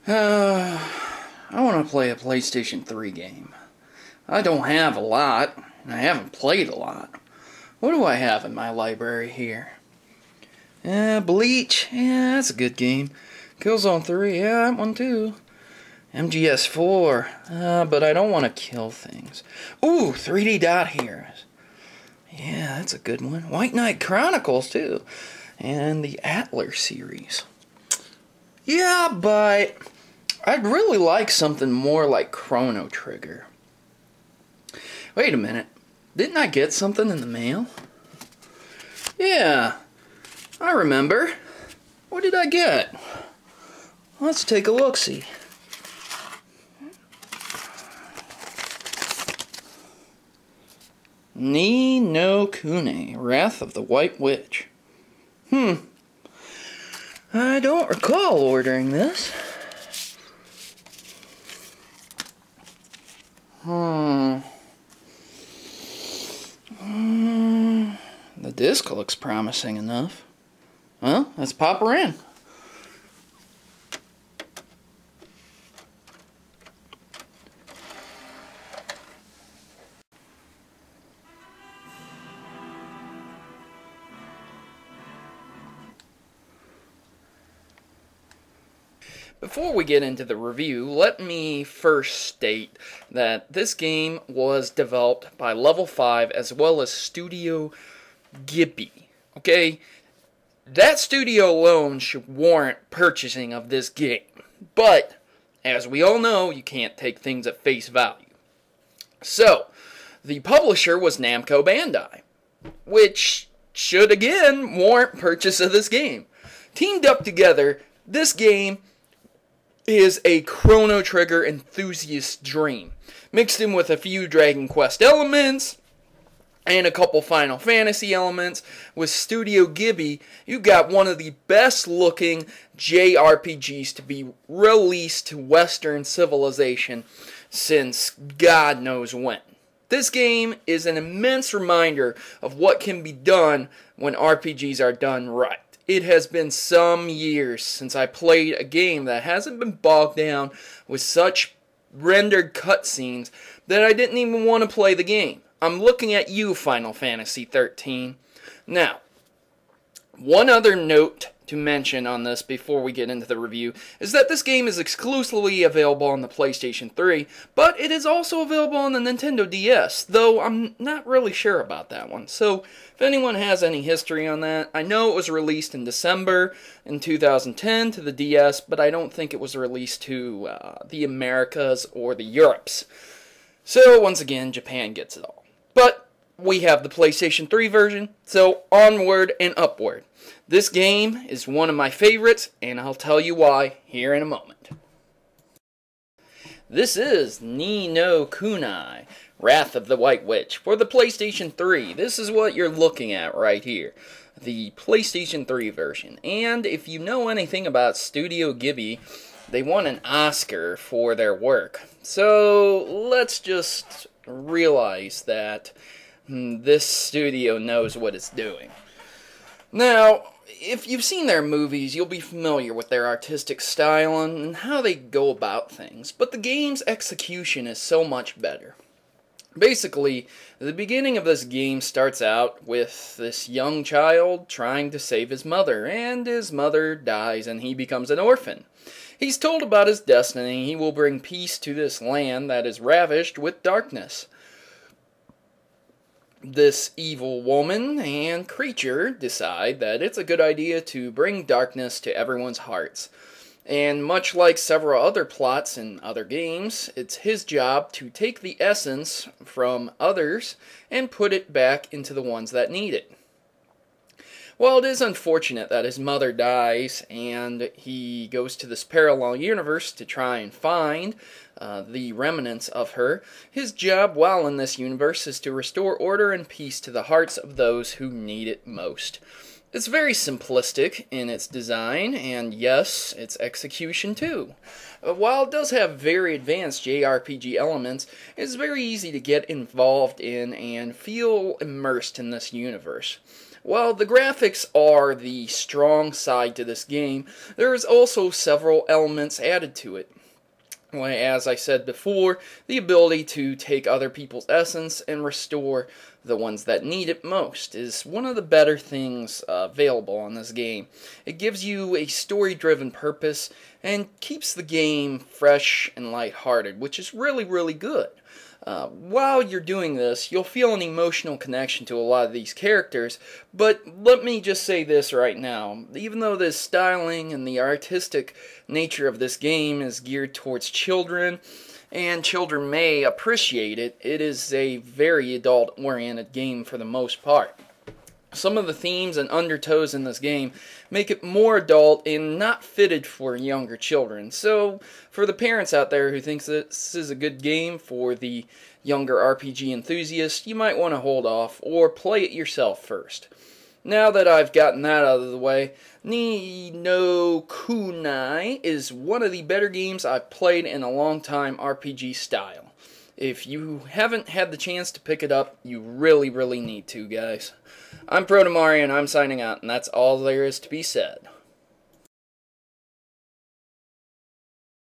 Uh, I want to play a PlayStation 3 game. I don't have a lot, and I haven't played a lot. What do I have in my library here? Bleach. Yeah, that's a good game. Killzone 3. Yeah, that one too. MGS4. But I don't want to kill things. Ooh, 3D Dot Heroes. Yeah, that's a good one. White Knight Chronicles too. And the Atler series. Yeah, but I'd really like something more like Chrono Trigger. Wait a minute. Didn't I get something in the mail? Yeah, I remember. What did I get? Let's take a look-see. Ni no Kuni, Wrath of the White Witch. I don't recall ordering this. The disc looks promising enough. Well, let's pop her in. Before we get into the review, let me first state that this game was developed by Level 5 as well as Studio Ghibli. Okay? That studio alone should warrant purchasing of this game. But, as we all know, you can't take things at face value. So, the publisher was Namco Bandai, which should again warrant purchase of this game. Teamed up together, this game is a Chrono Trigger enthusiast dream, mixed in with a few Dragon Quest elements and a couple Final Fantasy elements. With Studio Ghibli, you got one of the best looking JRPGs to be released to Western civilization since God knows when. This game is an immense reminder of what can be done when RPGs are done right. It has been some years since I played a game that hasn't been bogged down with such rendered cutscenes that I didn't even want to play the game. I'm looking at you, Final Fantasy 13. Now, one other note to mention on this before we get into the review is that this game is exclusively available on the PlayStation 3, but it is also available on the Nintendo DS, though I'm not really sure about that one. So, if anyone has any history on that, I know it was released in December in 2010 to the DS, but I don't think it was released to the Americas or the Europes. So, once again, Japan gets it all. But we have the PlayStation 3 version, so onward and upward. This game is one of my favorites, and I'll tell you why here in a moment. This is Ni no Kuni, Wrath of the White Witch, for the PlayStation 3. This is what you're looking at right here, the PlayStation 3 version. And if you know anything about Studio Ghibli, they won an Oscar for their work. So let's just realize that this studio knows what it's doing. Now, if you've seen their movies, you'll be familiar with their artistic style and how they go about things, but the game's execution is so much better. Basically, the beginning of this game starts out with this young child trying to save his mother, and his mother dies and he becomes an orphan. He's told about his destiny. He will bring peace to this land that is ravished with darkness. This evil woman and creature decide that it's a good idea to bring darkness to everyone's hearts. And much like several other plots in other games, it's his job to take the essence from others and put it back into the ones that need it. While it is unfortunate that his mother dies and he goes to this parallel universe to try and find the remnants of her, his job while in this universe is to restore order and peace to the hearts of those who need it most. It's very simplistic in its design, and yes, its execution too. While it does have very advanced JRPG elements, it's very easy to get involved in and feel immersed in this universe. While the graphics are the strong side to this game, there is also several elements added to it. As I said before, the ability to take other people's essence and restore the ones that need it most is one of the better things available on this game. It gives you a story-driven purpose and keeps the game fresh and lighthearted, which is really, really good. While you're doing this, you'll feel an emotional connection to a lot of these characters, but let me just say this right now. Even though the styling and the artistic nature of this game is geared towards children, and children may appreciate it, it is a very adult-oriented game for the most part. Some of the themes and undertows in this game make it more adult and not fitted for younger children. So, for the parents out there who think this is a good game for the younger RPG enthusiast, you might want to hold off or play it yourself first. Now that I've gotten that out of the way, Ni no Kuni is one of the better games I've played in a long time RPG style. If you haven't had the chance to pick it up, you really, really need to, guys. I'm Protomario, and I'm signing out, and that's all there is to be said.